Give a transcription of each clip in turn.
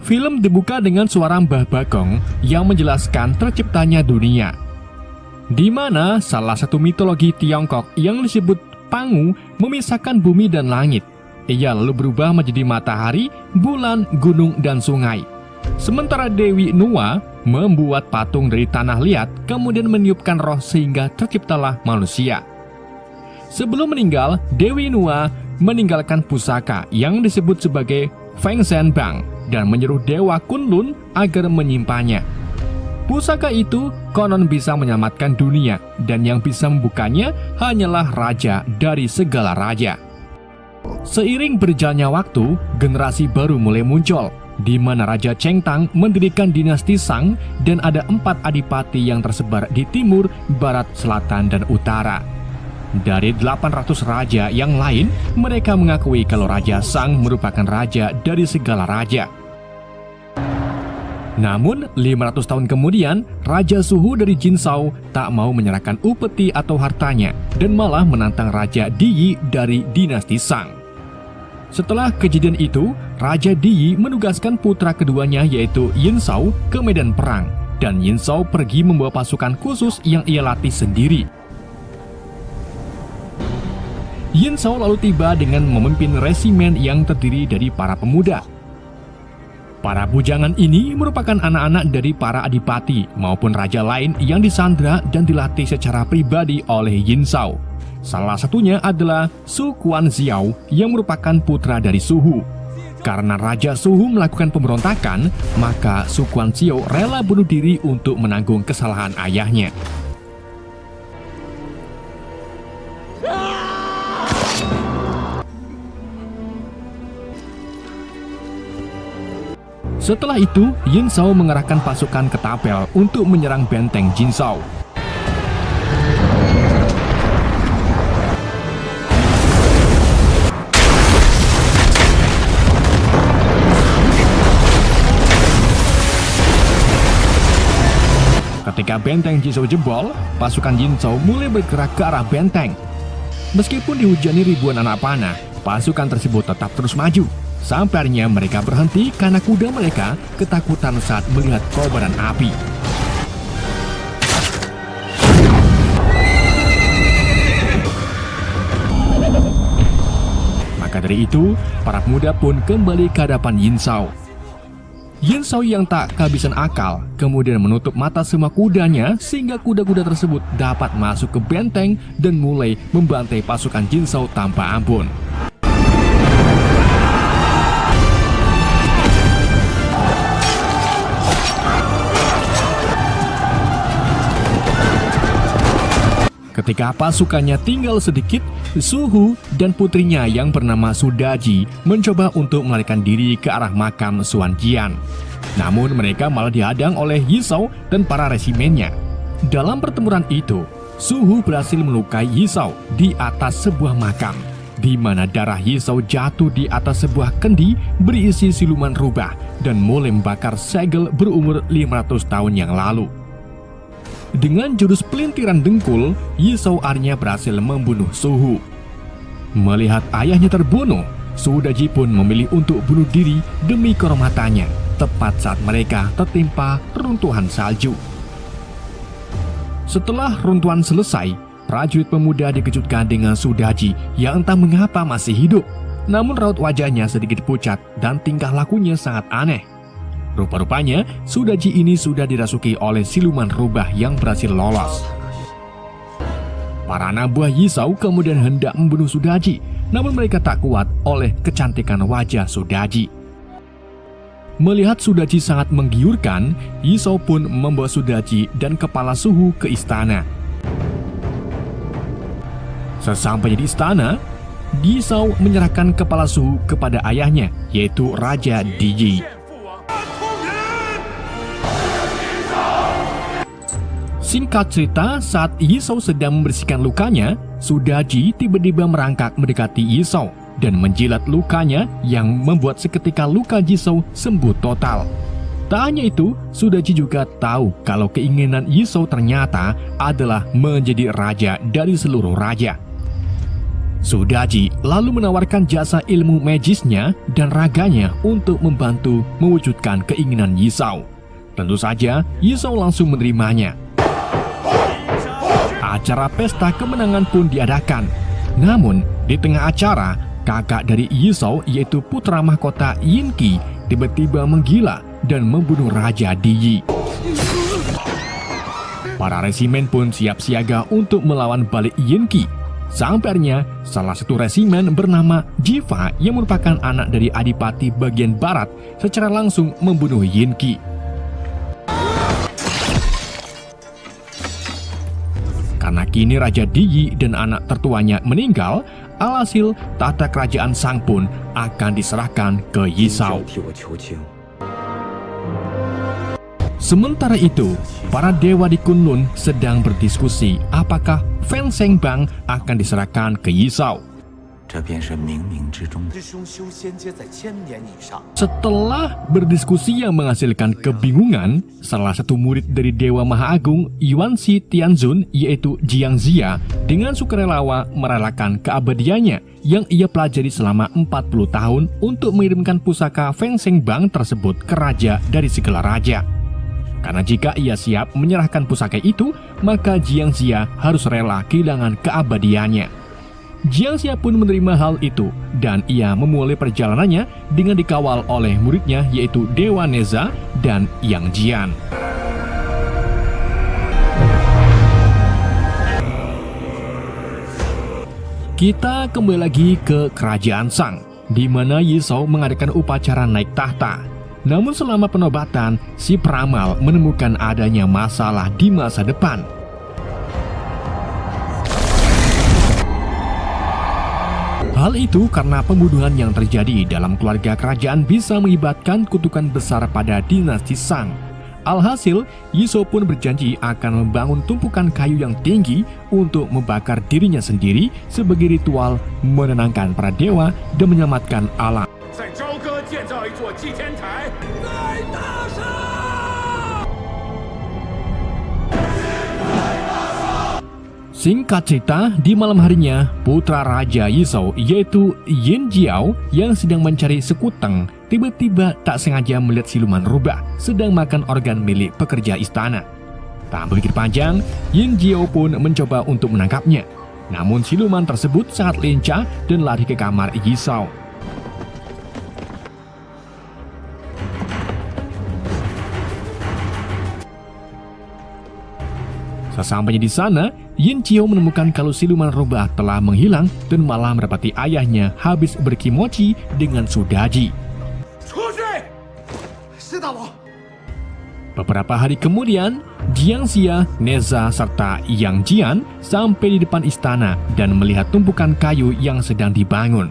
Film dibuka dengan suara Mbah Bagong yang menjelaskan terciptanya dunia, di mana salah satu mitologi Tiongkok yang disebut Pangu memisahkan bumi dan langit. Ia lalu berubah menjadi matahari, bulan, gunung, dan sungai. Sementara Dewi Nuwa membuat patung dari tanah liat, kemudian meniupkan roh sehingga terciptalah manusia. Sebelum meninggal, Dewi Nuwa meninggalkan pusaka yang disebut sebagai Feng Shen Bang dan menyuruh Dewa Kunlun agar menyimpannya. Pusaka itu konon bisa menyelamatkan dunia, dan yang bisa membukanya hanyalah raja dari segala raja. Seiring berjalannya waktu, generasi baru mulai muncul, di mana Raja Cheng Tang mendirikan dinasti Shang dan ada 4 adipati yang tersebar di timur, barat, selatan, dan utara. Dari 800 raja yang lain, mereka mengakui kalau Raja Shang merupakan raja dari segala raja. Namun, 500 tahun kemudian, Raja Suhu dari Jinzhou tak mau menyerahkan upeti atau hartanya dan malah menantang Raja Diyi dari dinasti Shang. Setelah kejadian itu, Raja Diyi menugaskan putra keduanya yaitu Yin Shao ke medan perang, dan Yin Shao pergi membawa pasukan khusus yang ia latih sendiri. Yin Shao lalu tiba dengan memimpin resimen yang terdiri dari para pemuda. Para bujangan ini merupakan anak-anak dari para adipati maupun raja lain yang disandra dan dilatih secara pribadi oleh Yin Shao. Salah satunya adalah Su Guanxiao yang merupakan putra dari Suhu. Karena Raja Suhu melakukan pemberontakan, maka Su Guanxiao rela bunuh diri untuk menanggung kesalahan ayahnya. Setelah itu, Yin Shao mengerahkan pasukan ke Tapel untuk menyerang benteng Jinzhou. Ketika benteng Jinzhou jebol, pasukan Yin Shao mulai bergerak ke arah benteng. Meskipun dihujani ribuan anak panah, pasukan tersebut tetap terus maju. Sampai akhirnya mereka berhenti karena kuda mereka ketakutan saat melihat kobaran api. Maka dari itu, para pemuda pun kembali ke hadapan Yin Shao. Yin Shao yang tak kehabisan akal kemudian menutup mata semua kudanya sehingga kuda-kuda tersebut dapat masuk ke benteng dan mulai membantai pasukan Yin Shao tanpa ampun. Ketika pasukannya tinggal sedikit, Suhu dan putrinya yang bernama Sudaji mencoba untuk melarikan diri ke arah makam Xuan Jian. Namun mereka malah dihadang oleh Yi Shao dan para resimennya. Dalam pertempuran itu, Suhu berhasil melukai Yi Shao di atas sebuah makam, di mana darah Yi Shao jatuh di atas sebuah kendi berisi siluman rubah dan mulai membakar segel berumur 500 tahun yang lalu. Dengan jurus pelintiran dengkul, Yi Shao akhirnya berhasil membunuh Suhu. Melihat ayahnya terbunuh, Sudaji pun memilih untuk bunuh diri demi kehormatannya, tepat saat mereka tertimpa reruntuhan salju. Setelah runtuhan selesai, prajurit pemuda dikejutkan dengan Sudaji yang entah mengapa masih hidup. Namun raut wajahnya sedikit pucat dan tingkah lakunya sangat aneh. Rupa-rupanya, Sudaji ini sudah dirasuki oleh siluman rubah yang berhasil lolos. Para anak buah Yi Shao kemudian hendak membunuh Sudaji, namun mereka tak kuat oleh kecantikan wajah Sudaji. Melihat Sudaji sangat menggiurkan, Yi Shao pun membawa Sudaji dan kepala Suhu ke istana. Sesampainya di istana, Yi Shao menyerahkan kepala Suhu kepada ayahnya, yaitu Raja Diyi. Singkat cerita, saat Yi Shao sedang membersihkan lukanya, Sudaji tiba-tiba merangkak mendekati Yi Shao dan menjilat lukanya yang membuat seketika luka Yi Shao sembuh total. Tak hanya itu, Sudaji juga tahu kalau keinginan Yi Shao ternyata adalah menjadi raja dari seluruh raja. Sudaji lalu menawarkan jasa ilmu magisnya dan raganya untuk membantu mewujudkan keinginan Yisao. Tentu saja, Yisao langsung menerimanya. Acara pesta kemenangan pun diadakan. Namun, di tengah acara, kakak dari Yisao yaitu putra mahkota Yinki tiba-tiba menggila dan membunuh Raja Diyi. Para resimen pun siap siaga untuk melawan balik Yinki. Sampai akhirnya, salah satu resimen bernama Jiva yang merupakan anak dari adipati bagian barat secara langsung membunuh Yinki. Karena kini Raja Diyi dan anak tertuanya meninggal, alhasil tahta kerajaan Sang pun akan diserahkan ke Yisao. Sementara itu, para dewa di Kunlun sedang berdiskusi apakah Feng Sheng Bang akan diserahkan ke Yisao. Setelah berdiskusi yang menghasilkan kebingungan, salah satu murid dari Dewa Maha Agung Yuanxi Tianzun yaitu Jiang Zia dengan sukarelawa merelakan keabadiannya yang ia pelajari selama 40 tahun untuk mengirimkan pusaka Feng Sheng Bang tersebut ke raja dari segala raja. Karena jika ia siap menyerahkan pusaka itu, maka Jiang Zia harus rela kehilangan keabadiannya. Jiang Zia pun menerima hal itu, dan ia memulai perjalanannya dengan dikawal oleh muridnya yaitu Dewa Neza dan Yang Jian. Kita kembali lagi ke Kerajaan Sang, di mana Yisao mengadakan upacara naik tahta. Namun selama penobatan, si peramal menemukan adanya masalah di masa depan. Hal itu karena pembunuhan yang terjadi dalam keluarga kerajaan bisa mengibatkan kutukan besar pada dinasti Sang. Alhasil, Yisao pun berjanji akan membangun tumpukan kayu yang tinggi untuk membakar dirinya sendiri sebagai ritual menenangkan para dewa dan menyelamatkan alam. Singkat cerita, di malam harinya, putra Raja Yisao yaitu Yin Jiao yang sedang mencari sekuteng tiba-tiba tak sengaja melihat siluman rubah sedang makan organ milik pekerja istana. Tak berpikir panjang, Yin Jiao pun mencoba untuk menangkapnya. Namun siluman tersebut sangat lincah dan lari ke kamar Yisao. Sesampainya di sana, Yin Jiao menemukan kalau siluman rubah telah menghilang dan malah mendapati ayahnya habis berkimochi dengan Sudaji. Beberapa hari kemudian, Jiang Xia, Neza, serta Yang Jian sampai di depan istana dan melihat tumpukan kayu yang sedang dibangun.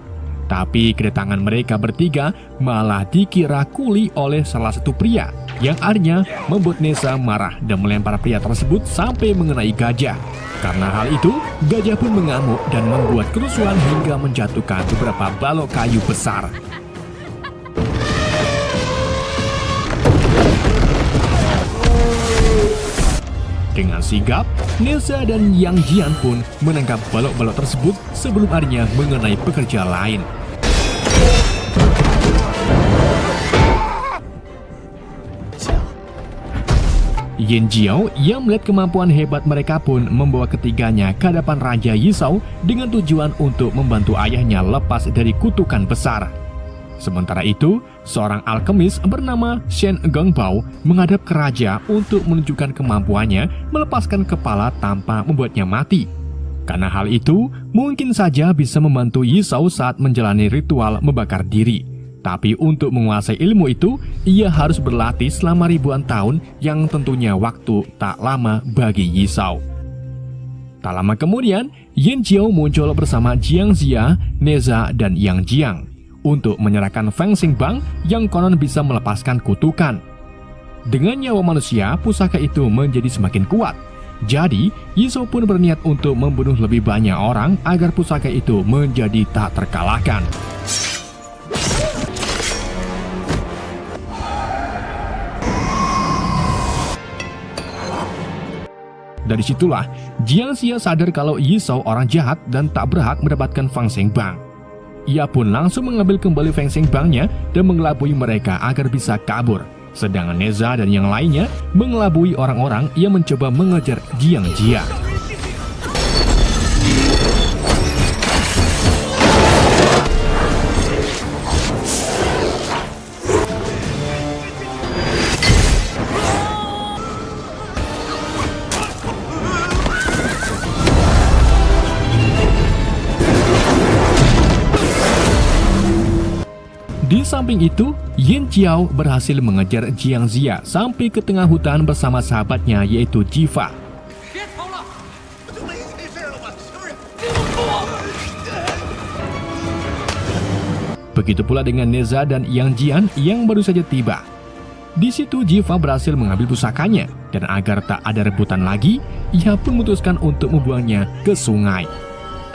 Tapi kedatangan mereka bertiga malah dikira kuli oleh salah satu pria, yang akhirnya membuat Neza marah dan melempar pria tersebut sampai mengenai gajah. Karena hal itu, gajah pun mengamuk dan membuat kerusuhan hingga menjatuhkan beberapa balok kayu besar. Dengan sigap, Neza dan Yang Jian pun menangkap balok-balok tersebut sebelum akhirnya mengenai pekerja lain. Yin Jiao yang melihat kemampuan hebat mereka pun membawa ketiganya ke hadapan Raja Yisao dengan tujuan untuk membantu ayahnya lepas dari kutukan besar. Sementara itu, seorang alkemis bernama Shen Gongbao menghadap ke raja untuk menunjukkan kemampuannya melepaskan kepala tanpa membuatnya mati. Karena hal itu, mungkin saja bisa membantu Yisao saat menjalani ritual membakar diri. Tapi untuk menguasai ilmu itu, ia harus berlatih selama ribuan tahun yang tentunya waktu tak lama bagi Yisao. Tak lama kemudian, Yin Jiao muncul bersama Jiang Zia, Neza, dan Yang Jiang untuk menyerahkan Feng Sheng Bang yang konon bisa melepaskan kutukan. Dengan nyawa manusia, pusaka itu menjadi semakin kuat. Jadi, Yisao pun berniat untuk membunuh lebih banyak orang agar pusaka itu menjadi tak terkalahkan. Dari situlah Jiang Xia sadar kalau Yizhou orang jahat dan tak berhak mendapatkan Fang Zhengbang. Ia pun langsung mengambil kembali Fang Zhengbangnya dan mengelabui mereka agar bisa kabur. Sedangkan Neza dan yang lainnya mengelabui orang-orang yang mencoba mengejar Jiang Jia. Di samping itu, Yin Jiao berhasil mengejar Jiang Xia sampai ke tengah hutan bersama sahabatnya yaitu Jifa. Begitu pula dengan Neza dan Yang Jian yang baru saja tiba. Di situ Jifa berhasil mengambil pusakanya dan agar tak ada rebutan lagi, ia pun memutuskan untuk membuangnya ke sungai.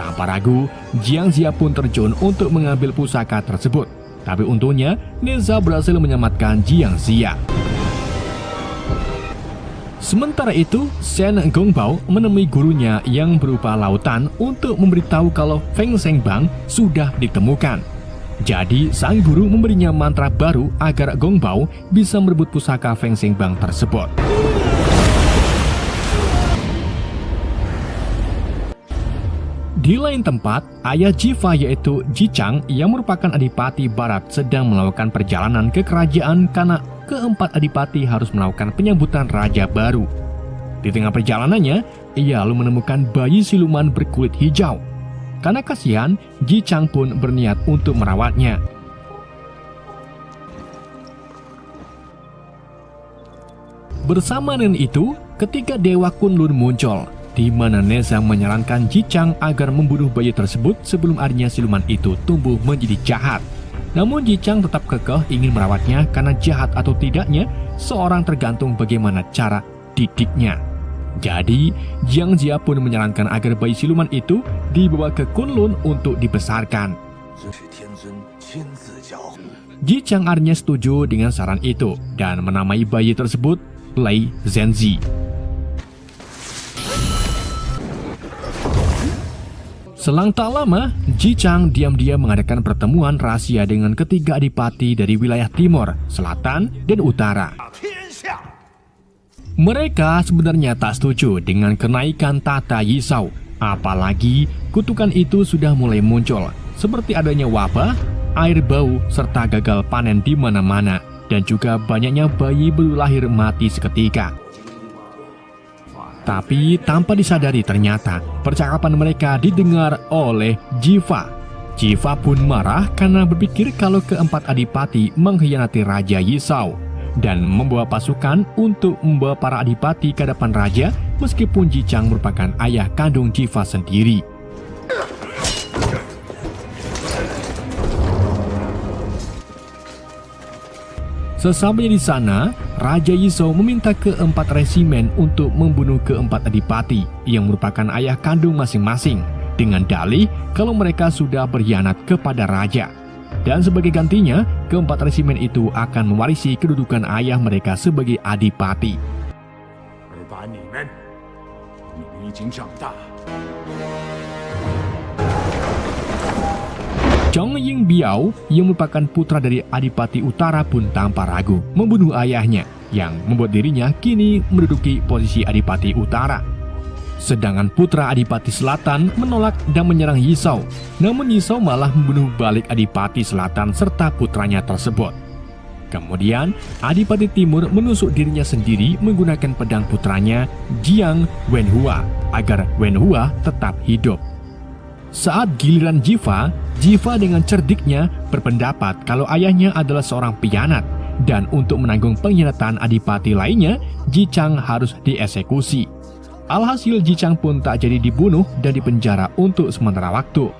Tanpa ragu, Jiang Xia pun terjun untuk mengambil pusaka tersebut. Tapi untungnya, Neza berhasil menyelamatkan Jiang Xia. Sementara itu, Shen Gongbao menemui gurunya yang berupa lautan untuk memberitahu kalau Feng Zhengbang sudah ditemukan. Jadi, sang guru memberinya mantra baru agar Gongbao bisa merebut pusaka Feng Zhengbang tersebut. Di lain tempat, ayah Jifa yaitu Ji Chang yang merupakan adipati barat sedang melakukan perjalanan ke kerajaan karena keempat adipati harus melakukan penyambutan raja baru. Di tengah perjalanannya, ia lalu menemukan bayi siluman berkulit hijau. Karena kasihan, Ji Chang pun berniat untuk merawatnya. Bersama dengan itu, ketika Dewa Kunlun muncul, di mana Neza menyarankan Ji Chang agar membunuh bayi tersebut sebelum akhirnya siluman itu tumbuh menjadi jahat. Namun Ji Chang tetap kekeh ingin merawatnya karena jahat atau tidaknya seorang tergantung bagaimana cara didiknya. Jadi, Jiang Jia pun menyarankan agar bayi siluman itu dibawa ke Kunlun untuk dibesarkan. Ji Chang akhirnya setuju dengan saran itu dan menamai bayi tersebut Lei Zhenzi. Selang tak lama, Ji Chang diam-diam mengadakan pertemuan rahasia dengan ketiga adipati dari wilayah timur, selatan, dan utara. Mereka sebenarnya tak setuju dengan kenaikan tahta Yizhou, apalagi kutukan itu sudah mulai muncul, seperti adanya wabah, air bau, serta gagal panen di mana-mana, dan juga banyaknya bayi baru lahir mati seketika. Tapi tanpa disadari ternyata percakapan mereka didengar oleh Jifa. Jifa pun marah karena berpikir kalau keempat adipati mengkhianati Raja Yizhou dan membawa pasukan untuk membawa para adipati ke hadapan raja meskipun Ji Chang merupakan ayah kandung Jifa sendiri. Sesampainya di sana, Raja Yizhou meminta keempat resimen untuk membunuh keempat adipati yang merupakan ayah kandung masing-masing dengan dalih kalau mereka sudah berkhianat kepada raja. Dan sebagai gantinya, keempat resimen itu akan mewarisi kedudukan ayah mereka sebagai adipati. Zhong Yingbiao yang merupakan putra dari Adipati Utara pun tanpa ragu membunuh ayahnya yang membuat dirinya kini menduduki posisi Adipati Utara. Sedangkan putra Adipati Selatan menolak dan menyerang Yizhou, namun Yizhou malah membunuh balik Adipati Selatan serta putranya tersebut. Kemudian Adipati Timur menusuk dirinya sendiri menggunakan pedang putranya Jiang Wenhua agar Wenhua tetap hidup. Saat giliran Jifa dengan cerdiknya berpendapat kalau ayahnya adalah seorang pengkhianat dan untuk menanggung pengkhianatan adipati lainnya, Ji Chang harus dieksekusi. Alhasil Ji Chang pun tak jadi dibunuh dan dipenjara untuk sementara waktu.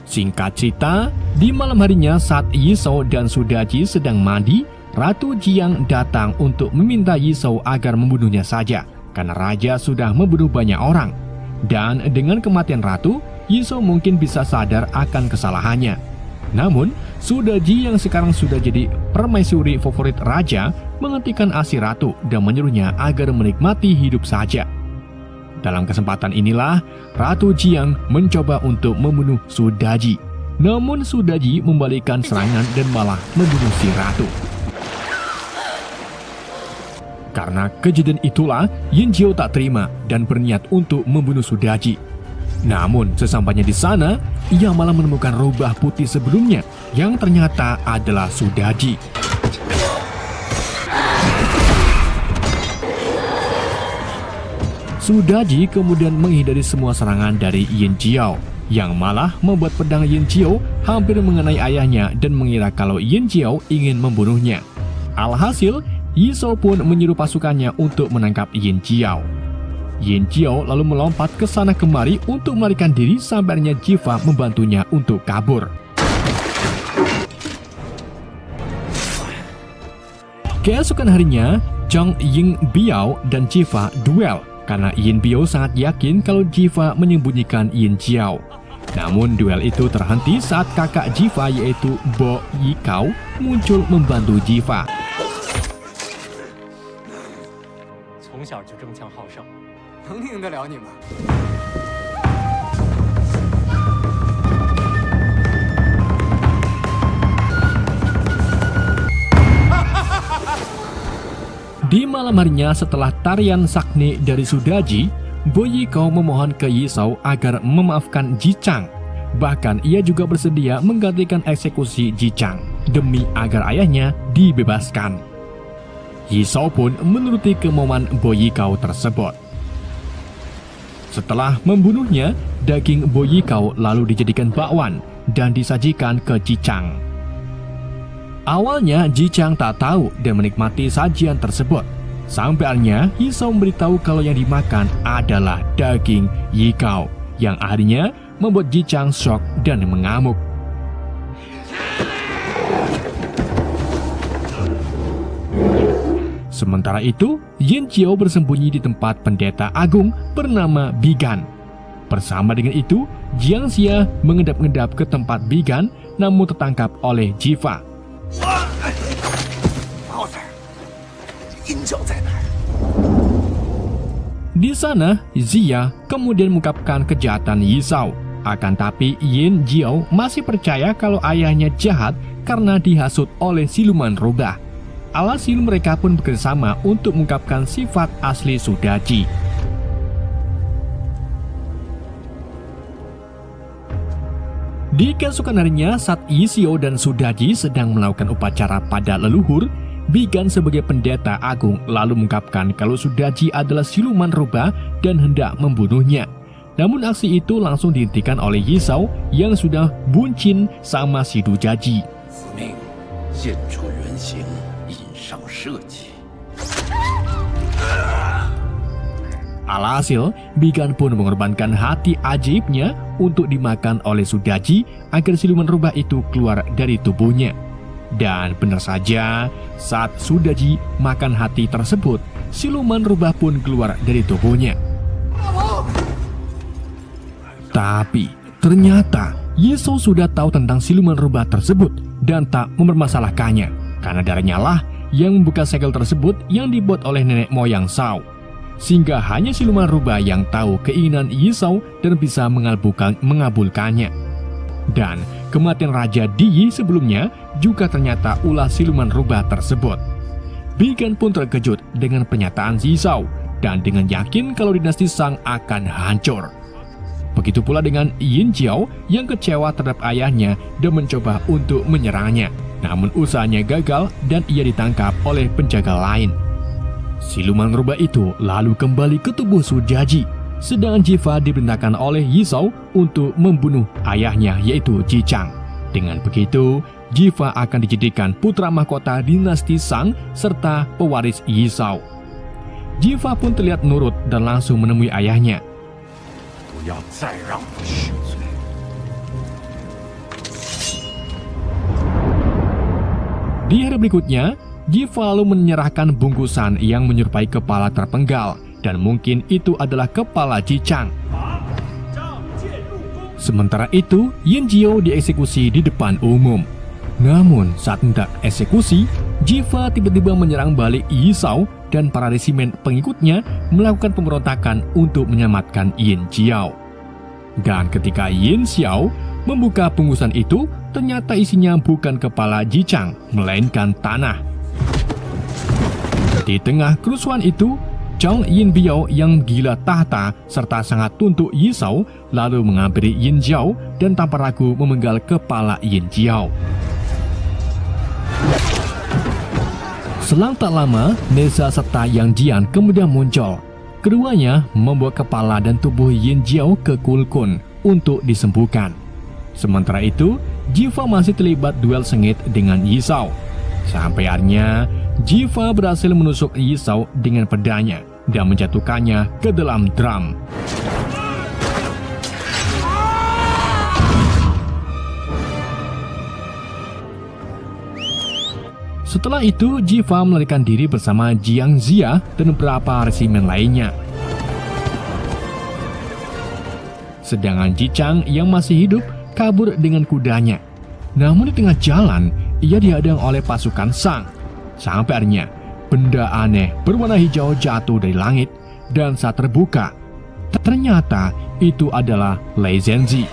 Singkat cerita, di malam harinya saat Yizhou dan Sudaji sedang mandi, Ratu Jiang datang untuk meminta Yizhou agar membunuhnya saja karena raja sudah membunuh banyak orang. Dan dengan kematian ratu, Yizhou mungkin bisa sadar akan kesalahannya. Namun, Sudaji yang sekarang sudah jadi permaisuri favorit raja, menghentikan aksi ratu dan menyuruhnya agar menikmati hidup saja. Dalam kesempatan inilah, Ratu Jiang mencoba untuk membunuh Sudaji. Namun Sudaji membalikkan serangan dan malah membunuh si ratu. Karena kejadian itulah, Yin Jiao tak terima dan berniat untuk membunuh Sudaji. Namun sesampainya di sana, ia malah menemukan rubah putih sebelumnya yang ternyata adalah Sudaji. Sudaji kemudian menghindari semua serangan dari Yin Jiao, yang malah membuat pedang Yin Jiao hampir mengenai ayahnya dan mengira kalau Yin Jiao ingin membunuhnya. Alhasil, Yizhou pun menyuruh pasukannya untuk menangkap Yin Jiao. Yin Jiao lalu melompat ke sana kemari untuk melarikan diri sampai akhirnya Jiva membantunya untuk kabur. Keesokan harinya, Zhang Yingbiao dan Jiva duel karena Yin Biao sangat yakin kalau Jiva menyembunyikan Yin Jiao. Namun duel itu terhenti saat kakak Jiva yaitu Bo Yikao muncul membantu Jiva. Di malam harinya setelah tarian sakni dari Sudaji, Bo Yikao memohon ke Yizhou agar memaafkan Ji Chang. Bahkan ia juga bersedia menggantikan eksekusi Ji Chang demi agar ayahnya dibebaskan. Yizhou pun menuruti kemauan Bo Yikao tersebut. Setelah membunuhnya, daging Bo Yikao lalu dijadikan bakwan dan disajikan ke Ji Chang. Awalnya Ji Chang tak tahu dan menikmati sajian tersebut. Sampai akhirnya Yizhou memberitahu kalau yang dimakan adalah daging Yikao, yang akhirnya membuat Ji Chang shock dan mengamuk. Sementara itu, Yin Jiao bersembunyi di tempat pendeta agung bernama Bigan. Bersama dengan itu, Jiang Xia mengendap-endap ke tempat Bigan namun tertangkap oleh Jiva. Di sana, Xia kemudian mengungkapkan kejahatan Yizhou. Akan tapi Yin Jiao masih percaya kalau ayahnya jahat karena dihasut oleh siluman rubah. Alhasil mereka pun bekerjasama untuk mengungkapkan sifat asli Sudaji. Di keesokan harinya saat Yizhou dan Sudaji sedang melakukan upacara pada leluhur, Bigan sebagai pendeta agung lalu mengungkapkan kalau Sudaji adalah siluman rubah dan hendak membunuhnya. Namun aksi itu langsung dihentikan oleh Yizhou yang sudah buncin sama si Dujaji. Alhasil, Bigan pun mengorbankan hati ajaibnya untuk dimakan oleh Sudaji agar siluman rubah itu keluar dari tubuhnya. Dan benar saja, saat Sudaji makan hati tersebut, siluman rubah pun keluar dari tubuhnya. Tapi ternyata Yizhou sudah tahu tentang siluman rubah tersebut dan tak mempermasalahkannya, karena darahnya lah yang membuka segel tersebut yang dibuat oleh nenek moyang Shao. Sehingga hanya siluman rubah yang tahu keinginan Yizhou dan bisa mengabulkannya. Dan kematian Raja Di sebelumnya juga ternyata ulah siluman rubah tersebut. Bigan pun terkejut dengan pernyataan Yizhou dan dengan yakin kalau dinasti Shang akan hancur. Begitu pula dengan Yin Jiao yang kecewa terhadap ayahnya dan mencoba untuk menyerangnya. Namun usahanya gagal dan ia ditangkap oleh penjaga lain. Siluman rubah itu lalu kembali ke tubuh Sudaji, sedangkan Jiva diperintahkan oleh Yizhou untuk membunuh ayahnya yaitu Ji Chang. Dengan begitu, Jiva akan dijadikan putra mahkota dinasti Shang serta pewaris Yizhou. Jiva pun terlihat nurut dan langsung menemui ayahnya. Di hari berikutnya, Jiva lalu menyerahkan bungkusan yang menyerupai kepala terpenggal, dan mungkin itu adalah kepala Ji Chang. Sementara itu, Yin Jiao dieksekusi di depan umum. Namun saat hendak eksekusi, Jiva tiba-tiba menyerang balik Yizhou dan para resimen pengikutnya melakukan pemberontakan untuk menyelamatkan Yin Jiao. Dan ketika Yin Xiao membuka bungkusan itu, ternyata isinya bukan kepala Jichang, melainkan tanah. Di tengah kerusuhan itu, Zhang Yinbiao yang gila tahta serta sangat tuntut Yizhou lalu menghampiri Yin Jiao dan tanpa ragu memenggal kepala Yin Jiao. Selang tak lama, Neza serta Yang Jian kemudian muncul. Keduanya membawa kepala dan tubuh Yin Jiao ke Kulkun untuk disembuhkan. Sementara itu, Jiva masih terlibat duel sengit dengan Yizhou. Sampai akhirnya, Jiva berhasil menusuk Yizhou dengan pedangnya dan menjatuhkannya ke dalam drum. Setelah itu, Jiva melarikan diri bersama Jiang Xia dan beberapa resimen lainnya. Sedangkan Jichang yang masih hidup kabur dengan kudanya. Namun di tengah jalan, ia dihadang oleh pasukan Shang. Sampai akhirnya, benda aneh berwarna hijau jatuh dari langit dan saat terbuka, ternyata itu adalah Lei Zhenzi,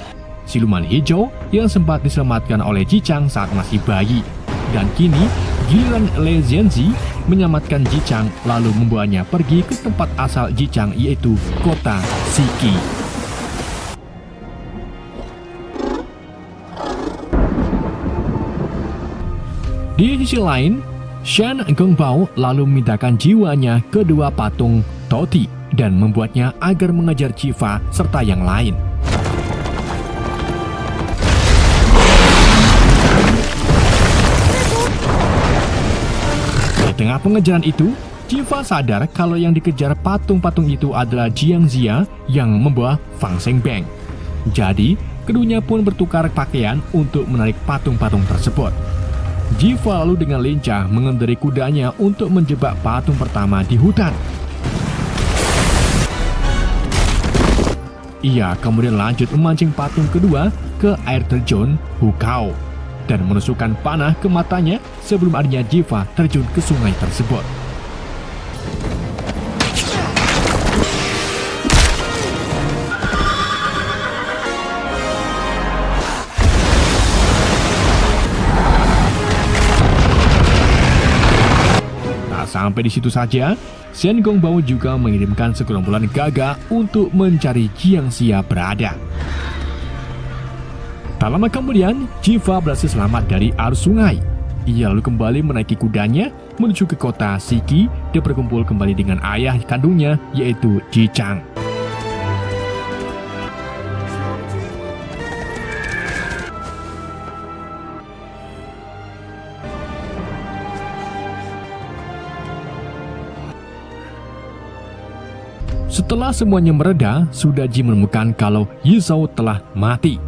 siluman hijau yang sempat diselamatkan oleh Jichang saat masih bayi. Dan kini, giliran Lei Zhenzi menyelamatkan Jichang lalu membawanya pergi ke tempat asal Jichang, yaitu kota Shiki. Di sisi lain, Shen Gongbao lalu memindahkan jiwanya ke dua patung Toti dan membuatnya agar mengejar Jiva serta yang lain. Di tengah pengejaran itu, Jiva sadar kalau yang dikejar patung-patung itu adalah Jiang Xia yang membawa Fang Shengbeng. Jadi, keduanya pun bertukar pakaian untuk menarik patung-patung tersebut. Jiva lalu dengan lincah mengendarai kudanya untuk menjebak patung pertama di hutan. Ia kemudian lanjut memancing patung kedua ke air terjun Hukao dan menusukkan panah ke matanya sebelum akhirnya Jiva terjun ke sungai tersebut. Sampai di situ saja, Shen Gongbao juga mengirimkan segerombolan gagak untuk mencari Jiang Xia berada. Tak lama kemudian, Jiva berhasil selamat dari arus sungai. Ia lalu kembali menaiki kudanya menuju ke kota Shiki dan berkumpul kembali dengan ayah kandungnya, yaitu Jichang. Setelah semuanya mereda, Sudaji menemukan kalau Yizhou telah mati.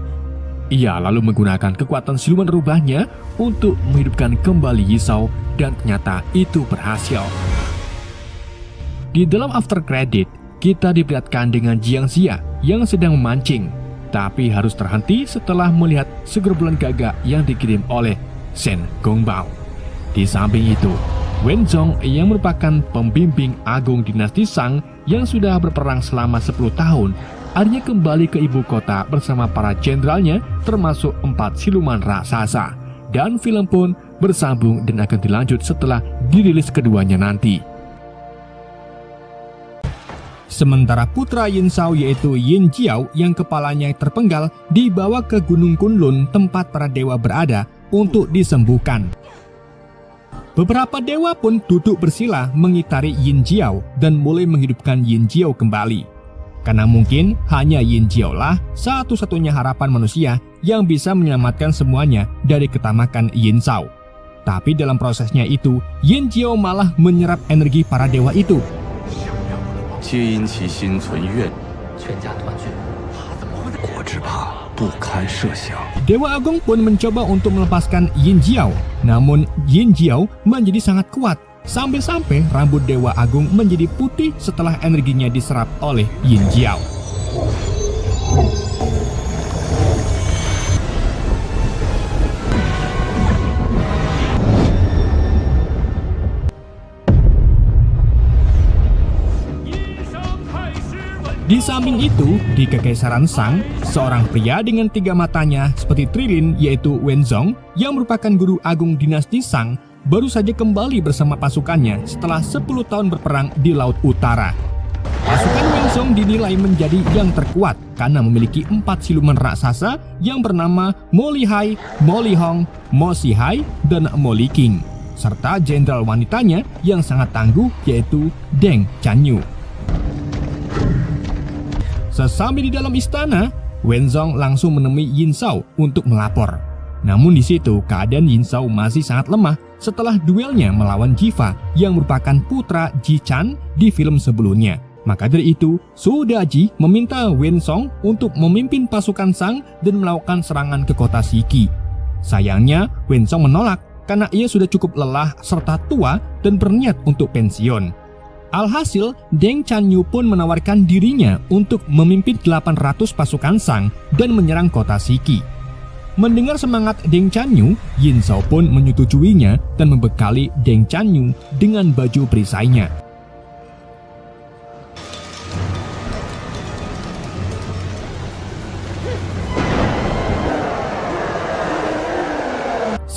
Ia lalu menggunakan kekuatan siluman rubahnya untuk menghidupkan kembali Yizhou dan ternyata itu berhasil. Di dalam after credit, kita diperlihatkan dengan Jiang Xia yang sedang memancing, tapi harus terhenti setelah melihat segerombolan gagak yang dikirim oleh Shen Gongbao. Di samping itu, Wenzhong yang merupakan pembimbing agung dinasti Shang yang sudah berperang selama 10 tahun, akhirnya kembali ke ibu kota bersama para jenderalnya termasuk 4 siluman raksasa. Dan film pun bersambung dan akan dilanjut setelah dirilis keduanya nanti. Sementara putra Yin Xiao yaitu Yin Jiao yang kepalanya terpenggal dibawa ke Gunung Kunlun tempat para dewa berada untuk disembuhkan. Beberapa dewa pun duduk bersila mengitari Yin Jiao dan mulai menghidupkan Yin Jiao kembali. Karena mungkin hanya Yin Jiao lah satu-satunya harapan manusia yang bisa menyelamatkan semuanya dari ketamakan Yin Xiao. Tapi dalam prosesnya itu, Yin Jiao malah menyerap energi para dewa itu. Dewa Agung pun mencoba untuk melepaskan Yin Jiao, namun Yin Jiao menjadi sangat kuat, sampai-sampai rambut Dewa Agung menjadi putih setelah energinya diserap oleh Yin Jiao. samping itu, di Kekaisaran Shang, seorang pria dengan 3 matanya seperti Trilin yaitu Wenzong yang merupakan guru agung dinasti Shang baru saja kembali bersama pasukannya setelah 10 tahun berperang di Laut Utara. Pasukan Wenzong dinilai menjadi yang terkuat karena memiliki 4 siluman raksasa yang bernama Mo Lihai, Mo Lihong, Mo Sihai, dan Mo Liqing, serta jenderal wanitanya yang sangat tangguh yaitu Deng Chanyu. Sesampai di dalam istana, Wenzong langsung menemui Yin Zhao untuk melapor. Namun di situ keadaan Yin Zhao masih sangat lemah setelah duelnya melawan Jiva yang merupakan putra Ji Chan di film sebelumnya. Maka dari itu, Su Daji meminta Wenzong untuk memimpin pasukan Shang dan melakukan serangan ke kota Shiki. Sayangnya, Wenzong menolak karena ia sudah cukup lelah serta tua dan berniat untuk pensiun. Alhasil, Deng Chanyu pun menawarkan dirinya untuk memimpin 800 pasukan Shang dan menyerang kota Shiki. Mendengar semangat Deng Chanyu, Yin Zhao pun menyetujuinya dan membekali Deng Chanyu dengan baju perisainya.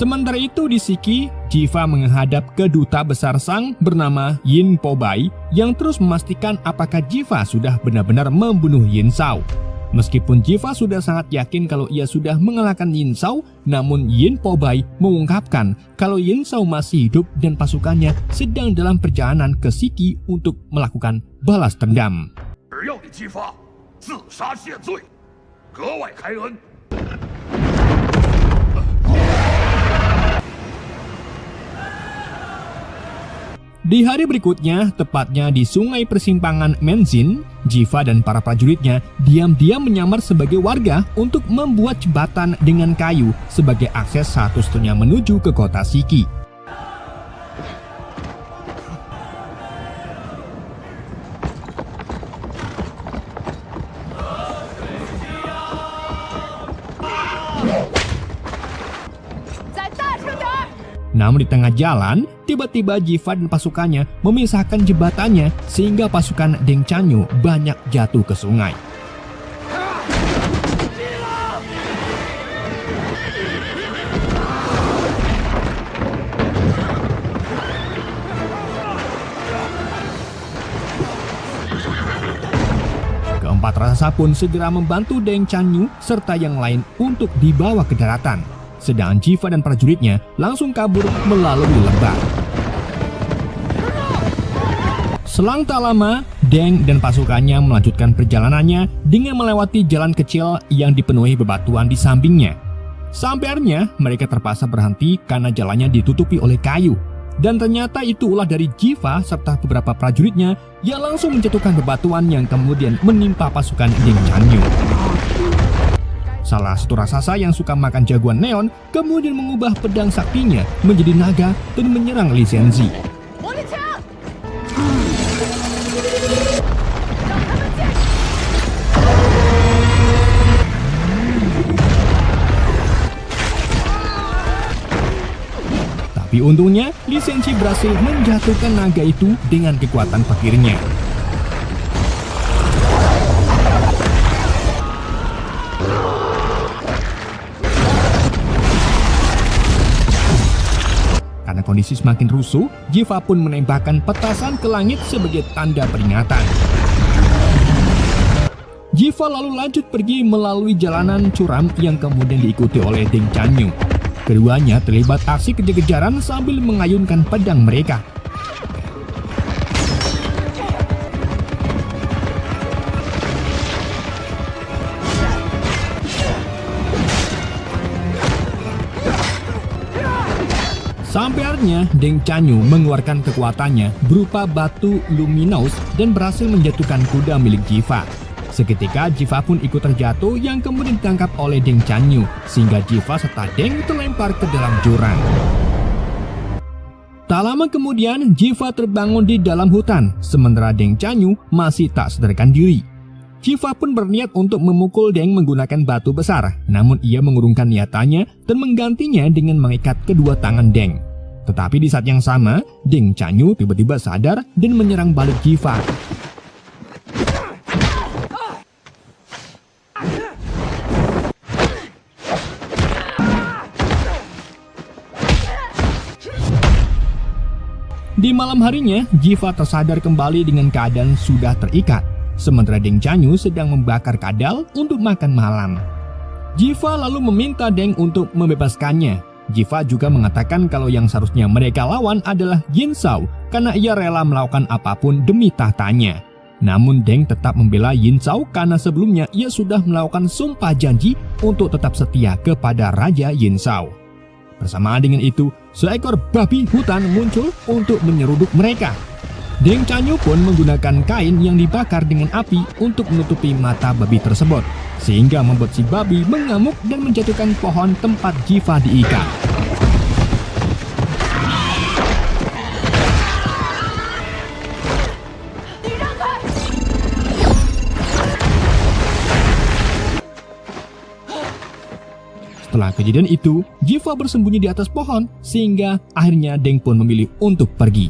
Sementara itu di Shiki, Jiva menghadap ke duta besar Shang bernama Yin Pobai yang terus memastikan apakah Jiva sudah benar-benar membunuh Yin Zhao. Meskipun Jiva sudah sangat yakin kalau ia sudah mengalahkan Yin Zhao, namun Yin Pobai mengungkapkan kalau Yin Zhao masih hidup dan pasukannya sedang dalam perjalanan ke Shiki untuk melakukan balas dendam. Di hari berikutnya, tepatnya di sungai persimpangan Menzin, Jiva dan para prajuritnya diam-diam menyamar sebagai warga untuk membuat jembatan dengan kayu sebagai akses satu-satunya menuju ke kota Shiki. Namun di tengah jalan, tiba-tiba Jiva dan pasukannya memisahkan jembatannya sehingga pasukan Deng Chanyu banyak jatuh ke sungai. Keempat raksasa pun segera membantu Deng Chanyu serta yang lain untuk dibawa ke daratan. Sedangkan Jiva dan prajuritnya langsung kabur melalui lembah. Selang tak lama, Deng dan pasukannya melanjutkan perjalanannya dengan melewati jalan kecil yang dipenuhi bebatuan di sampingnya. Sampai akhirnya mereka terpaksa berhenti karena jalannya ditutupi oleh kayu. Dan ternyata itu ulah dari Jiva serta beberapa prajuritnya yang langsung menjatuhkan bebatuan yang kemudian menimpa pasukan Deng Chanyu. Salah satu raksasa yang suka makan jagoan neon kemudian mengubah pedang saktinya menjadi naga dan menyerang Li Xianzi. Tapi untungnya, Li Xianzi berhasil menjatuhkan naga itu dengan kekuatan fakirnya. Karena kondisi semakin rusuh, Jiva pun menembakkan petasan ke langit sebagai tanda peringatan. Jiva lalu lanjut pergi melalui jalanan curam yang kemudian diikuti oleh Deng Chanyu. Keduanya terlibat aksi kejar-kejaran sambil mengayunkan pedang mereka. Sampai akhirnya Deng Chanyu mengeluarkan kekuatannya berupa batu luminous dan berhasil menjatuhkan kuda milik Jiva. Seketika Jiva pun ikut terjatuh yang kemudian ditangkap oleh Deng Chanyu sehingga Jiva serta Deng terlempar ke dalam jurang. Tak lama kemudian Jiva terbangun di dalam hutan sementara Deng Chanyu masih tak sadarkan diri. Jiva pun berniat untuk memukul Deng menggunakan batu besar, namun ia mengurungkan niatannya dan menggantinya dengan mengikat kedua tangan Deng. Tetapi di saat yang sama, Deng Chanyu tiba-tiba sadar dan menyerang balik Jiva. Di malam harinya, Jiva tersadar kembali dengan keadaan sudah terikat, sementara Deng Chanyu sedang membakar kadal untuk makan malam. Jiva lalu meminta Deng untuk membebaskannya. Jiva juga mengatakan kalau yang seharusnya mereka lawan adalah Yin Zhao karena ia rela melakukan apapun demi tahtanya. Namun Deng tetap membela Yin Zhao karena sebelumnya ia sudah melakukan sumpah janji untuk tetap setia kepada Raja Yin Zhao. Bersamaan dengan itu, seekor babi hutan muncul untuk menyeruduk mereka. Deng Chanyu pun menggunakan kain yang dibakar dengan api untuk menutupi mata babi tersebut, sehingga membuat si babi mengamuk dan menjatuhkan pohon tempat Jiva diikat. Setelah kejadian itu, Jiva bersembunyi di atas pohon, sehingga akhirnya Deng pun memilih untuk pergi.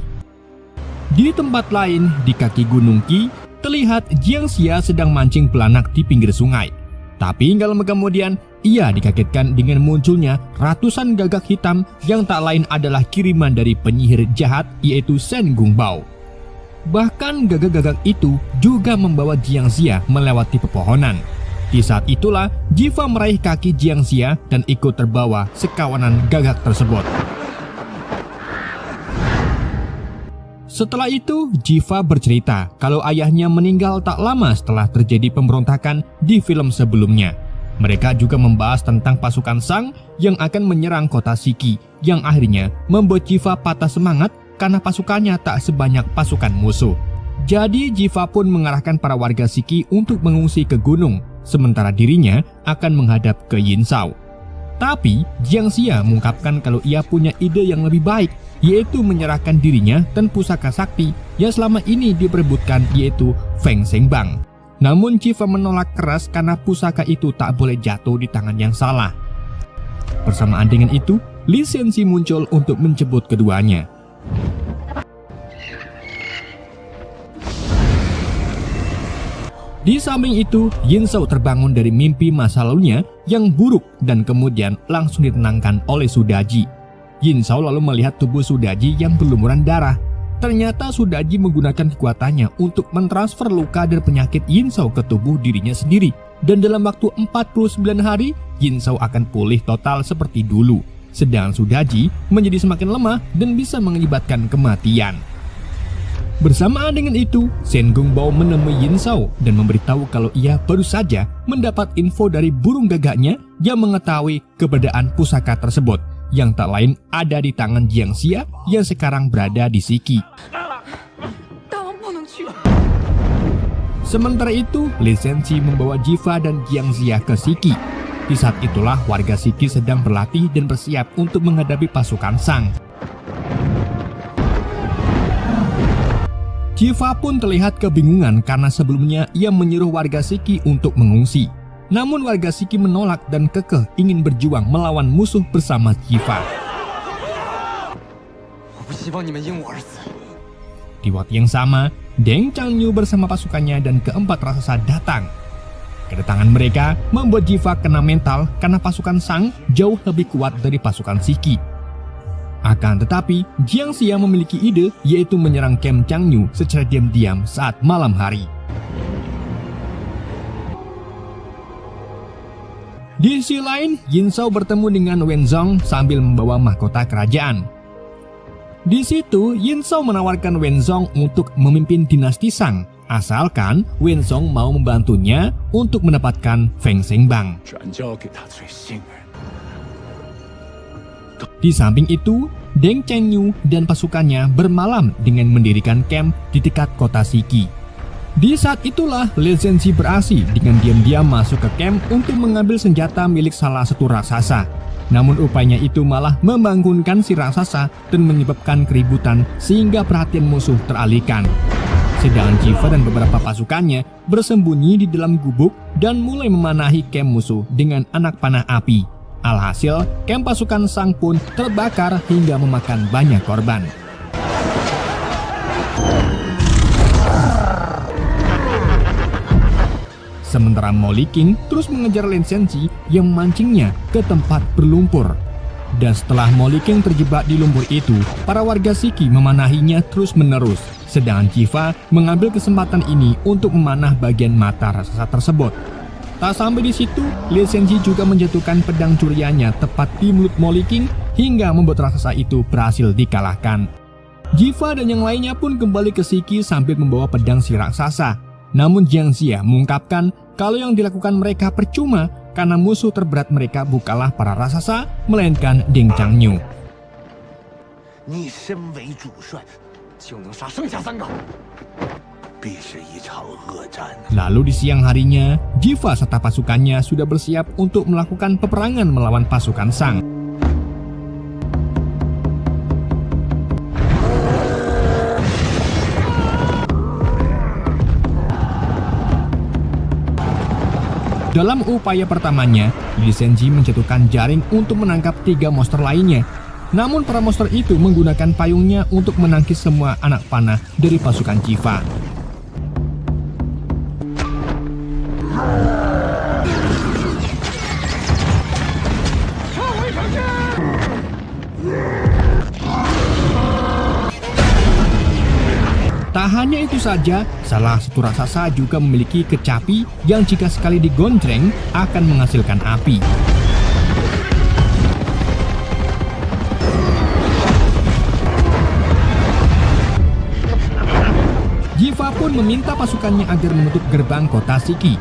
Di tempat lain, di kaki Gunung Qi, terlihat Jiangxia sedang mancing belanak di pinggir sungai. Tapi nggak lama kemudian, ia dikagetkan dengan munculnya ratusan gagak hitam yang tak lain adalah kiriman dari penyihir jahat yaitu Shen Gongbao. Bahkan gagak-gagak itu juga membawa Jiangxia melewati pepohonan. Di saat itulah, Jiva meraih kaki Jiangxia dan ikut terbawa sekawanan gagak tersebut. Setelah itu, Jiva bercerita kalau ayahnya meninggal tak lama setelah terjadi pemberontakan di film sebelumnya. Mereka juga membahas tentang pasukan Shang yang akan menyerang kota Shiki, yang akhirnya membuat Jiva patah semangat karena pasukannya tak sebanyak pasukan musuh. Jadi Jiva pun mengarahkan para warga Shiki untuk mengungsi ke gunung, sementara dirinya akan menghadap ke Yin Zhao. Tapi Jiangxia mengungkapkan kalau ia punya ide yang lebih baik, yaitu menyerahkan dirinya dan pusaka sakti yang selama ini diperebutkan, yaitu Feng Zhengbang. Namun Jiva menolak keras karena pusaka itu tak boleh jatuh di tangan yang salah. Bersamaan dengan itu, Li Xianxi muncul untuk menjemput keduanya. Di samping itu, Yin Zhao terbangun dari mimpi masa lalunya yang buruk dan kemudian langsung ditenangkan oleh Sudaji. Yin Zhao lalu melihat tubuh Sudaji yang berlumuran darah. Ternyata Sudaji menggunakan kekuatannya untuk mentransfer luka dan penyakit Yin Zhao ke tubuh dirinya sendiri. Dan dalam waktu 49 hari, Yin Zhao akan pulih total seperti dulu. Sedangkan Sudaji menjadi semakin lemah dan bisa mengakibatkan kematian. Bersamaan dengan itu, Shen Gongbao menemui Yin Zhao dan memberitahu kalau ia baru saja mendapat info dari burung gagaknya yang mengetahui keberadaan pusaka tersebut, yang tak lain ada di tangan Jiangxia yang sekarang berada di Shiki. Sementara itu, Li Xianxi membawa Jiva dan Jiangxia ke Shiki. Di saat itulah warga Shiki sedang berlatih dan bersiap untuk menghadapi pasukan Shang. Jiva pun terlihat kebingungan karena sebelumnya ia menyuruh warga Shiki untuk mengungsi. Namun warga Shiki menolak dan kekeh ingin berjuang melawan musuh bersama Jiva. Di waktu yang sama, Deng Chanyu bersama pasukannya dan keempat raksasa datang. Kedatangan mereka membuat Jiva kena mental karena pasukan Shang jauh lebih kuat dari pasukan Shiki. Akan tetapi, Jiangxia memiliki ide yaitu menyerang camp Chanyu secara diam-diam saat malam hari. Di sisi lain, Yin Zhao bertemu dengan Wenzong sambil membawa mahkota kerajaan. Di situ, Yin Zhao menawarkan Wenzong untuk memimpin dinasti Shang, asalkan Wenzong mau membantunya untuk mendapatkan Feng Zhengbang. Di samping itu, Deng Chanyu dan pasukannya bermalam dengan mendirikan camp di dekat kota Shiki. Di saat itulah Li Xianxi beraksi dengan diam-diam masuk ke camp untuk mengambil senjata milik salah satu raksasa. Namun upayanya itu malah membangunkan si raksasa dan menyebabkan keributan sehingga perhatian musuh teralihkan. Sedangkan Jiva dan beberapa pasukannya bersembunyi di dalam gubuk dan mulai memanahi camp musuh dengan anak panah api. Alhasil, camp pasukan Shang pun terbakar hingga memakan banyak korban. Sementara Mo Liqing terus mengejar Li Xianxi yang memancingnya ke tempat berlumpur. Dan setelah Moliking terjebak di lumpur itu, para warga Shiki memanahinya terus-menerus. Sedangkan Jiva mengambil kesempatan ini untuk memanah bagian mata raksasa tersebut. Tak sampai di situ, Lee Senji juga menjatuhkan pedang curiannya tepat di mulut Moliking hingga membuat raksasa itu berhasil dikalahkan. Jiva dan yang lainnya pun kembali ke Shiki sambil membawa pedang si raksasa. Namun Jiang Xia mengungkapkan kalau yang dilakukan mereka percuma karena musuh terberat mereka bukanlah para raksasa, melainkan Deng Chanyu. Lalu di siang harinya, Jiva serta pasukannya sudah bersiap untuk melakukan peperangan melawan pasukan Shang. Dalam upaya pertamanya, Lee Senji menjatuhkan jaring untuk menangkap 3 monster lainnya. Namun para monster itu menggunakan payungnya untuk menangkis semua anak panah dari pasukan Jiva. Tak hanya itu saja, salah satu raksasa juga memiliki kecapi yang jika sekali digonceng akan menghasilkan api. Jiva pun meminta pasukannya agar menutup gerbang kota Shiki.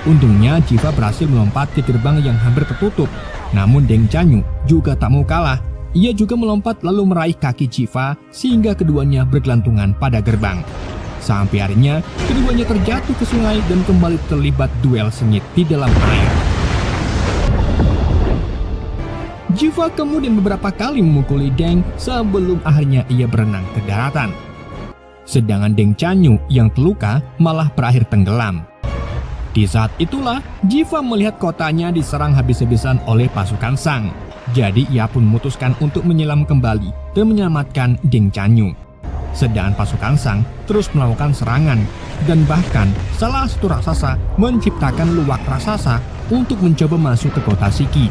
Untungnya Jiva berhasil melompat ke gerbang yang hampir tertutup. Namun Deng Chanyu juga tak mau kalah. Ia juga melompat lalu meraih kaki Jiva sehingga keduanya bergelantungan pada gerbang. Sampai harinya, keduanya terjatuh ke sungai dan kembali terlibat duel sengit di dalam air. Jiva kemudian beberapa kali memukuli Deng sebelum akhirnya ia berenang ke daratan. Sedangkan Deng Chanyu yang terluka malah berakhir tenggelam. Di saat itulah, Jiva melihat kotanya diserang habis-habisan oleh pasukan Shang. Jadi ia pun memutuskan untuk menyelam kembali dan menyelamatkan Deng Chanyu. Sedangkan pasukan Shang terus melakukan serangan, dan bahkan salah satu raksasa menciptakan luwak raksasa untuk mencoba masuk ke kota Shiki.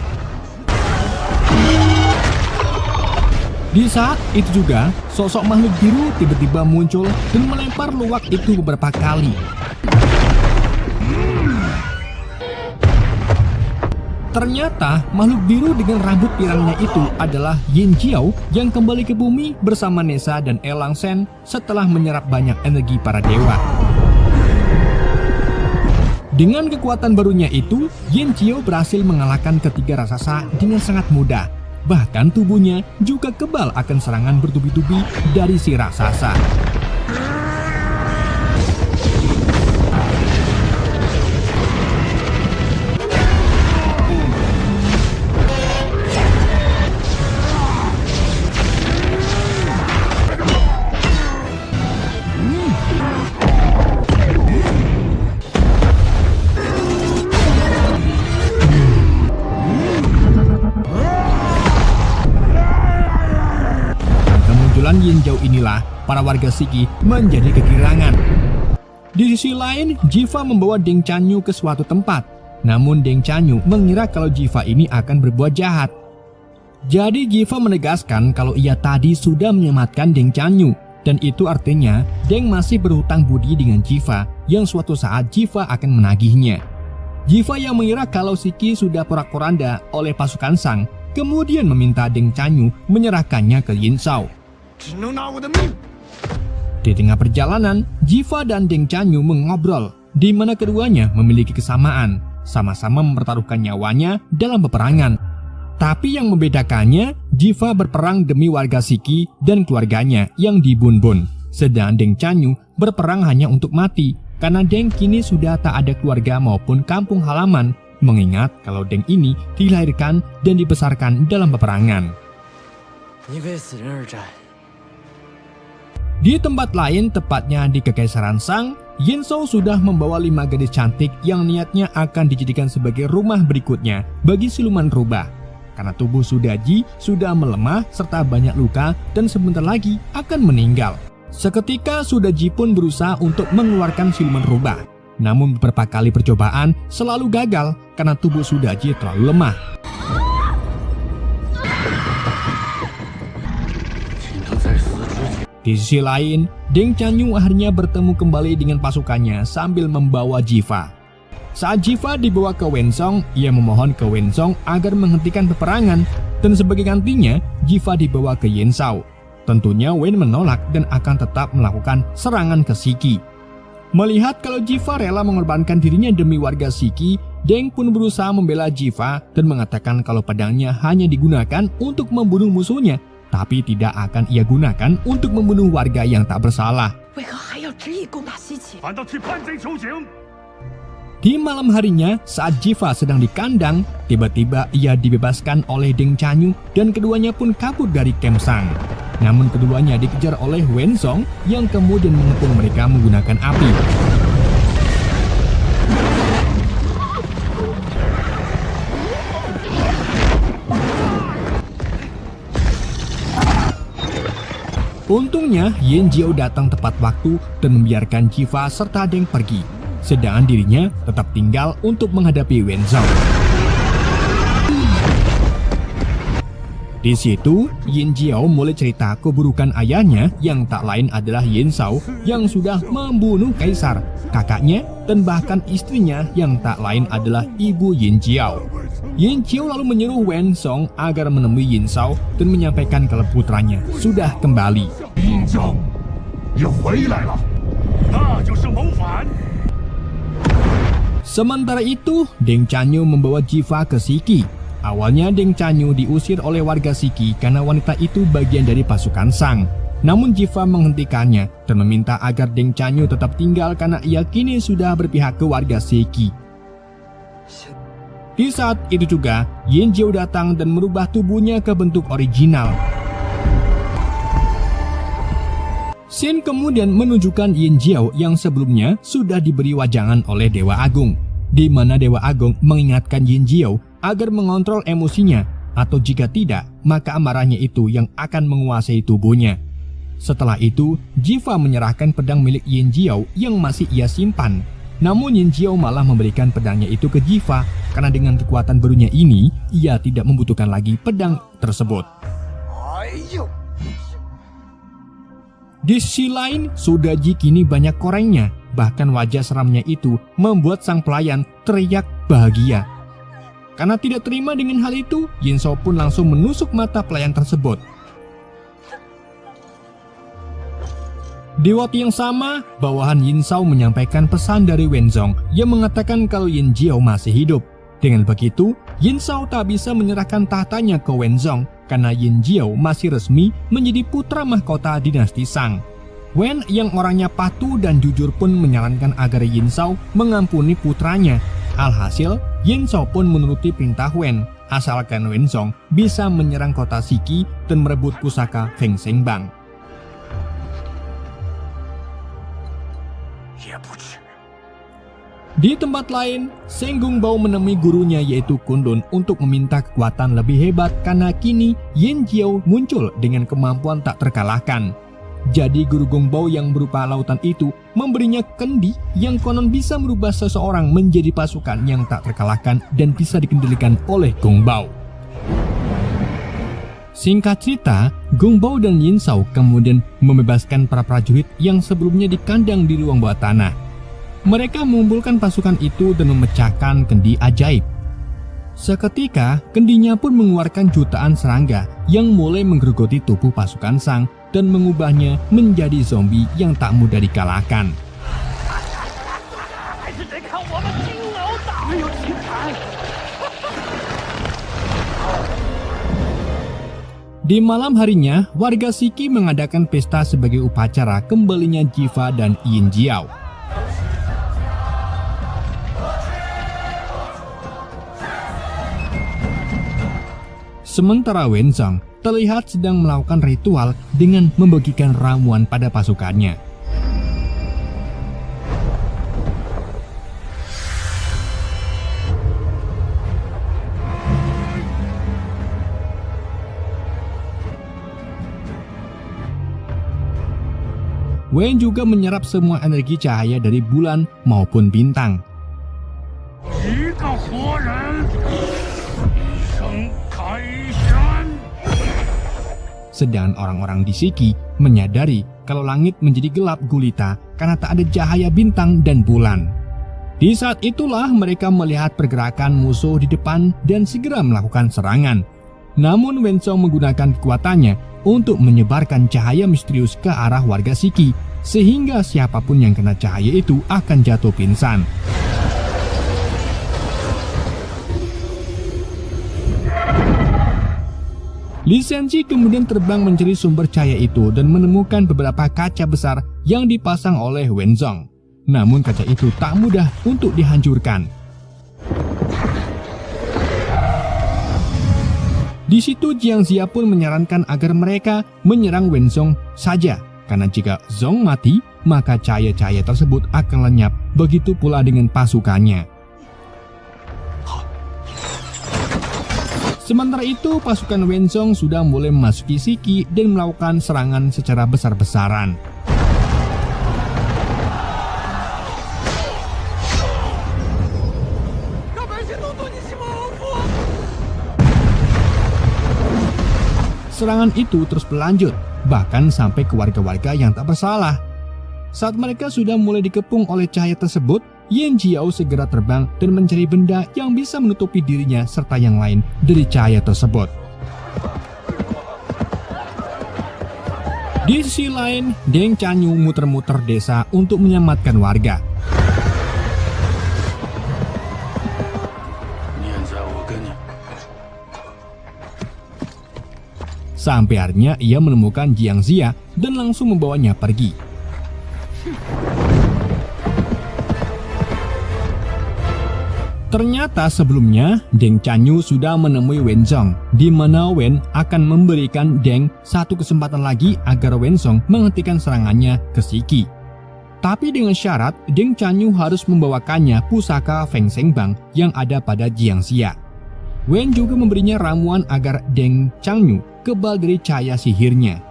Di saat itu juga, sosok makhluk biru tiba-tiba muncul dan melempar luwak itu beberapa kali. Ternyata makhluk biru dengan rambut pirangnya itu adalah Yin Jiao yang kembali ke bumi bersama Nessa dan Elang Shen setelah menyerap banyak energi para dewa. Dengan kekuatan barunya itu, Yin Jiao berhasil mengalahkan ketiga raksasa dengan sangat mudah. Bahkan tubuhnya juga kebal akan serangan bertubi-tubi dari si raksasa. Yin Jiao inilah para warga Shiki menjadi kegirangan. Di sisi lain, Jiva membawa Deng Chanyu ke suatu tempat. Namun Deng Chanyu mengira kalau Jiva ini akan berbuat jahat. Jadi Jiva menegaskan kalau ia tadi sudah menyelamatkan Deng Chanyu, dan itu artinya Deng masih berhutang budi dengan Jiva yang suatu saat Jiva akan menagihnya. Jiva yang mengira kalau Shiki sudah porak-poranda oleh pasukan Shang, kemudian meminta Deng Chanyu menyerahkannya ke Yin Zhao. Di tengah perjalanan, Jiva dan Deng Chanyu mengobrol, di mana keduanya memiliki kesamaan, sama-sama mempertaruhkan nyawanya dalam peperangan. Tapi yang membedakannya, Jiva berperang demi warga Shiki dan keluarganya yang di Bunbun, sedang Deng Chanyu berperang hanya untuk mati, karena Deng kini sudah tak ada keluarga maupun kampung halaman, mengingat kalau Deng ini dilahirkan dan dibesarkan dalam peperangan. Di tempat lain, tepatnya di Kekaisaran Shang, Yin Zhao sudah membawa 5 gadis cantik yang niatnya akan dijadikan sebagai rumah berikutnya bagi siluman rubah. Karena tubuh Sudaji sudah melemah serta banyak luka dan sebentar lagi akan meninggal. Seketika Sudaji pun berusaha untuk mengeluarkan siluman rubah. Namun beberapa kali percobaan selalu gagal karena tubuh Sudaji terlalu lemah. Di sisi lain, Deng Chanyu akhirnya bertemu kembali dengan pasukannya sambil membawa Jiva. Saat Jiva dibawa ke Wensong, ia memohon ke Wensong agar menghentikan peperangan, dan sebagai gantinya, Jiva dibawa ke Yinzhou. Tentunya Wen menolak dan akan tetap melakukan serangan ke Shiki. Melihat kalau Jiva rela mengorbankan dirinya demi warga Shiki, Deng pun berusaha membela Jiva dan mengatakan kalau pedangnya hanya digunakan untuk membunuh musuhnya, tapi tidak akan ia gunakan untuk membunuh warga yang tak bersalah. Di malam harinya, saat Jiva sedang di kandang, tiba-tiba ia dibebaskan oleh Deng Chanyu dan keduanya pun kabur dari Camp Sang. Namun keduanya dikejar oleh Wensong yang kemudian mengepung mereka menggunakan api. Untungnya, Yin Jiao datang tepat waktu dan membiarkan Jiva serta Deng pergi. Sedangkan dirinya tetap tinggal untuk menghadapi Wenzhou. Di situ, Yin Jiao mulai cerita keburukan ayahnya yang tak lain adalah Yinzhou yang sudah membunuh kaisar, kakaknya, dan bahkan istrinya yang tak lain adalah ibu Yin Jiao. Yin Jiao lalu menyuruh Wensong agar menemui Yinzhou dan menyampaikan kalau putranya sudah kembali. Sementara itu, Deng Chanyu membawa Jiva ke Shiki. Awalnya Deng Chanyu diusir oleh warga Shiki karena wanita itu bagian dari pasukan Sang. Namun Jiva menghentikannya dan meminta agar Deng Chanyu tetap tinggal karena ia kini sudah berpihak ke warga Shiki. Di saat itu juga, Yin Jiao datang dan merubah tubuhnya ke bentuk original. Shin kemudian menunjukkan Yin Jiao yang sebelumnya sudah diberi wajangan oleh Dewa Agung, di mana Dewa Agung mengingatkan Yin Jiao agar mengontrol emosinya, atau jika tidak, maka amarahnya itu yang akan menguasai tubuhnya. Setelah itu, Jiva menyerahkan pedang milik Yin Jiao yang masih ia simpan. Namun Yin Jiao malah memberikan pedangnya itu ke Jiva karena dengan kekuatan barunya ini, ia tidak membutuhkan lagi pedang tersebut. Di sisi lain, Sudaji kini banyak korengnya. Bahkan wajah seramnya itu membuat sang pelayan teriak bahagia. Karena tidak terima dengan hal itu, Yinzhou pun langsung menusuk mata pelayan tersebut. Di waktu yang sama, bawahan Yinzhou menyampaikan pesan dari Wenzong yang mengatakan kalau Yin Jiao masih hidup. Dengan begitu, Yinzhou tak bisa menyerahkan tahtanya ke Wenzong karena Yin Jiao masih resmi menjadi putra mahkota dinasti Sang. Wen yang orangnya patuh dan jujur pun menyarankan agar Yinzhou mengampuni putranya. Alhasil, Yinzhou pun menuruti perintah Wen, asalkan Wenzong bisa menyerang kota Shiki dan merebut pusaka Feng Shengbang. Di tempat lain, Seng Gungbao menemui gurunya yaitu Kundun untuk meminta kekuatan lebih hebat karena kini Yin Jiao muncul dengan kemampuan tak terkalahkan. Jadi guru Gungbao yang berupa lautan itu memberinya kendi yang konon bisa merubah seseorang menjadi pasukan yang tak terkalahkan dan bisa dikendalikan oleh Gungbao. Singkat cerita, Gungbao dan Yinzhou kemudian membebaskan para prajurit yang sebelumnya dikandang di ruang bawah tanah. Mereka mengumpulkan pasukan itu dan memecahkan kendi ajaib. Seketika, kendinya pun mengeluarkan jutaan serangga yang mulai menggerogoti tubuh pasukan Sang dan mengubahnya menjadi zombie yang tak mudah dikalahkan. Di malam harinya, warga Shiki mengadakan pesta sebagai upacara kembalinya Jiva dan Yin Jiao. Sementara Wenzong terlihat sedang melakukan ritual dengan membagikan ramuan pada pasukannya. Wen juga menyerap semua energi cahaya dari bulan maupun bintang. 一个活人，一声开山。 Sedangkan orang-orang di Shiki menyadari kalau langit menjadi gelap gulita karena tak ada cahaya bintang dan bulan. Di saat itulah mereka melihat pergerakan musuh di depan dan segera melakukan serangan. Namun Wensong menggunakan kekuatannya untuk menyebarkan cahaya misterius ke arah warga Shiki, sehingga siapapun yang kena cahaya itu akan jatuh pingsan. Li Xianqi kemudian terbang mencari sumber cahaya itu dan menemukan beberapa kaca besar yang dipasang oleh Wenzong. Namun kaca itu tak mudah untuk dihancurkan. Di situ Jiang Xia pun menyarankan agar mereka menyerang Wenzong saja, karena jika Zong mati, maka cahaya-cahaya tersebut akan lenyap, begitu pula dengan pasukannya. Sementara itu, pasukan Wenzong sudah mulai memasuki Shiki dan melakukan serangan secara besar-besaran. Serangan itu terus berlanjut, bahkan sampai ke warga-warga yang tak bersalah. Saat mereka sudah mulai dikepung oleh cahaya tersebut, Yen Jiao segera terbang dan mencari benda yang bisa menutupi dirinya serta yang lain dari cahaya tersebut. Di sisi lain, Deng Chanyu muter-muter desa untuk menyelamatkan warga. Sampai akhirnya ia menemukan Jiang Xia dan langsung membawanya pergi. Ternyata sebelumnya Deng Chanyu sudah menemui Wenzong, di mana Wen akan memberikan Deng satu kesempatan lagi agar Wenzong menghentikan serangannya ke Shiki. Tapi dengan syarat Deng Chanyu harus membawakannya pusaka Feng Seng Bang yang ada pada Jiang Xia. Wen juga memberinya ramuan agar Deng Chanyu kebal dari cahaya sihirnya.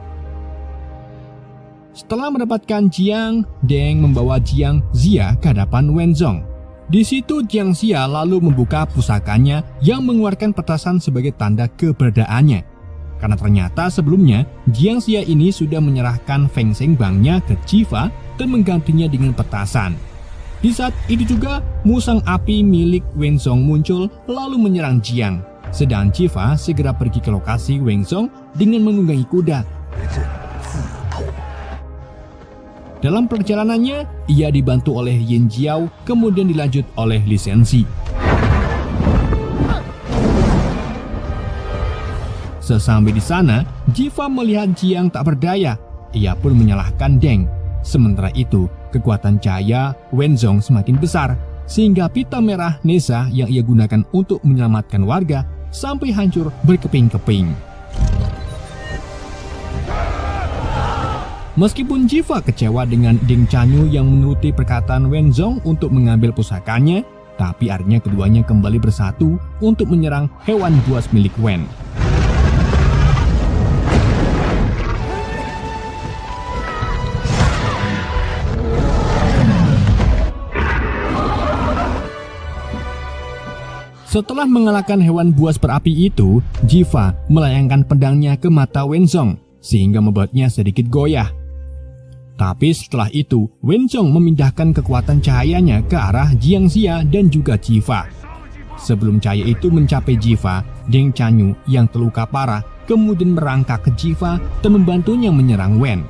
Setelah mendapatkan Jiang, Deng membawa Jiang Xia ke hadapan Wenzong. Di situ Jiang Xia lalu membuka pusakanya yang mengeluarkan petasan sebagai tanda keberadaannya. Karena ternyata sebelumnya Jiang Xia ini sudah menyerahkan Feng Seng Bangnya ke Jiva dan menggantinya dengan petasan. Di saat itu juga musang api milik Wenzong muncul lalu menyerang Jiang. Sedang Jiva segera pergi ke lokasi Wenzong dengan menunggangi kuda. Dalam perjalanannya, ia dibantu oleh Yen Jiao, kemudian dilanjut oleh Li Xianqi. Sesampai di sana, Jiva melihat Jiang tak berdaya. Ia pun menyalahkan Deng. Sementara itu, kekuatan cahaya Wenzong semakin besar, sehingga pita merah Nesa yang ia gunakan untuk menyelamatkan warga sampai hancur berkeping-keping. Meskipun Jiva kecewa dengan Deng Chanyu yang menuruti perkataan Wenzong untuk mengambil pusakanya, tapi akhirnya keduanya kembali bersatu untuk menyerang hewan buas milik Wen. Setelah mengalahkan hewan buas berapi itu, Jiva melayangkan pedangnya ke mata Wenzong, sehingga membuatnya sedikit goyah. Tapi setelah itu, Wenzong memindahkan kekuatan cahayanya ke arah Jiang Xia dan juga Jiva. Sebelum cahaya itu mencapai Jiva, Deng Chanyu yang terluka parah kemudian merangkak ke Jiva dan membantunya menyerang Wen.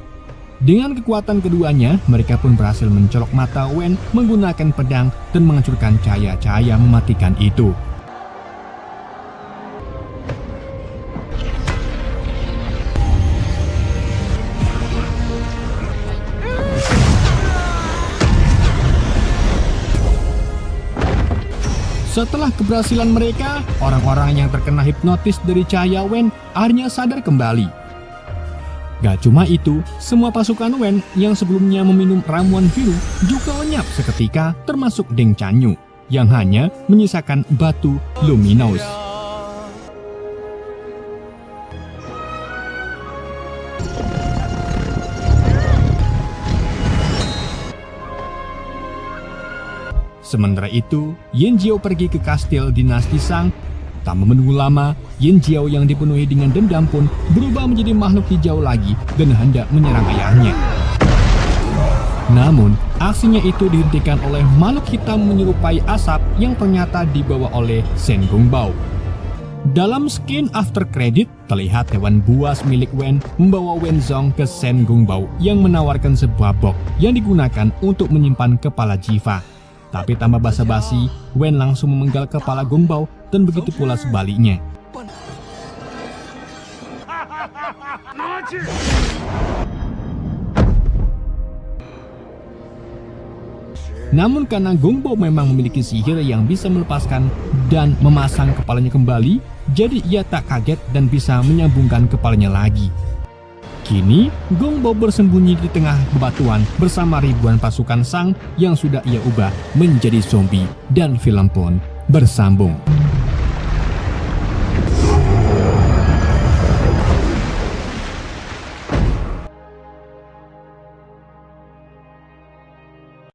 Dengan kekuatan keduanya, mereka pun berhasil mencolok mata Wen menggunakan pedang dan menghancurkan cahaya-cahaya mematikan itu. Setelah keberhasilan mereka, orang-orang yang terkena hipnotis dari cahaya Wen akhirnya sadar kembali. Gak cuma itu, semua pasukan Wen yang sebelumnya meminum ramuan biru juga lenyap seketika, termasuk Deng Chanyu yang hanya menyisakan batu luminous. Sementara itu, Yin Jiao pergi ke kastil dinasti Shang. Tak menunggu lama, Yin Jiao yang dipenuhi dengan dendam pun berubah menjadi makhluk hijau lagi dan hendak menyerang ayahnya. Namun, aksinya itu dihentikan oleh makhluk hitam menyerupai asap yang ternyata dibawa oleh Shen Gongbao. Dalam scene after credit, terlihat hewan buas milik Wen membawa Wenzong ke Shen Gongbao yang menawarkan sebuah box yang digunakan untuk menyimpan kepala Jiva. Tapi tanpa basa-basi, Wen langsung memenggal kepala Gongbao dan begitu pula sebaliknya. 拿去！ Namun karena Gongbao memang memiliki sihir yang bisa melepaskan dan memasang kepalanya kembali, jadi ia tak kaget dan bisa menyambungkan kepalanya lagi. Kini, Gongbao bersembunyi di tengah bebatuan bersama ribuan pasukan Shang yang sudah ia ubah menjadi zombie dan film pun bersambung.